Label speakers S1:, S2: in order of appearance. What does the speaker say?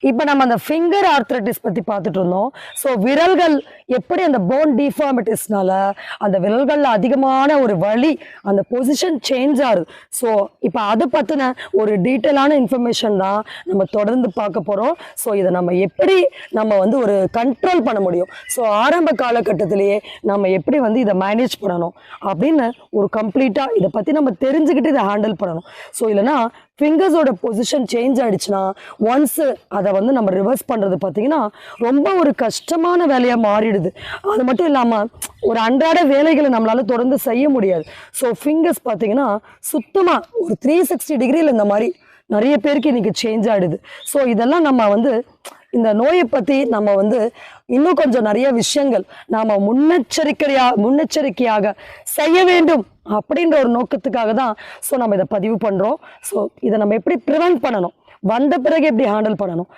S1: இப்போ நம்ம அந்த ஃபிங்கர் ஆர்த்ரைட்டிஸ் பத்தி பார்த்துட்டு இருந்தோம். ஸோ விரல்கள் எப்படி அந்த போன் டிஃபார்மிட்டிஸ்னால அந்த விரல்கள்ல அதிகமான ஒரு வலி, அந்த பொசிஷன் சேஞ்ச் ஆகுது. ஸோ இப்போ அதை பத்தின ஒரு டீட்டெயிலான இன்ஃபர்மேஷன் தான் நம்ம தொடர்ந்து பார்க்க போறோம். ஸோ இதை நம்ம எப்படி நம்ம வந்து ஒரு கண்ட்ரோல் பண்ண முடியும், ஸோ ஆரம்ப காலகட்டத்திலேயே நம்ம எப்படி வந்து இதை மேனேஜ் பண்ணணும் அப்படின்னு ஒரு கம்ப்ளீட்டா இதை பத்தி நம்ம தெரிஞ்சுக்கிட்டு இதை ஹேண்டில் பண்ணணும். ஸோ இல்லைன்னா ஃபிங்கர்ஸோட பொசிஷன் சேஞ்ச் ஆயிடுச்சுன்னா ஒன்ஸ் அதை வந்து நம்ம ரிவர்ஸ் பண்ணுறது பார்த்தீங்கன்னா ரொம்ப ஒரு கஷ்டமான வேலையாக மாறிடுது. அது மட்டும் இல்லாமல் ஒரு அன்றாட வேலைகளை நம்மளால தொடர்ந்து செய்ய முடியாது. ஸோ ஃபிங்கர்ஸ் பார்த்தீங்கன்னா சுத்தமாக ஒரு 360 டிகிரியில் இந்த மாதிரி நிறைய பேருக்கு இன்னைக்கு சேஞ்ச் ஆகிடுது. ஸோ இதெல்லாம் நம்ம வந்து இந்த நோயை பற்றி நம்ம வந்து இன்னும் கொஞ்சம் நிறைய விஷயங்கள் நாம் முன்னெச்சரிக்கையாக செய்ய வேண்டும் அப்படின்ற ஒரு நோக்கத்துக்காக தான் ஸோ நம்ம இதை பதிவு பண்ணுறோம். ஸோ இதை நம்ம எப்படி ப்ரிவென்ட் பண்ணணும், வந்த பிறகு எப்படி ஹேண்டில் பண்ணணும்,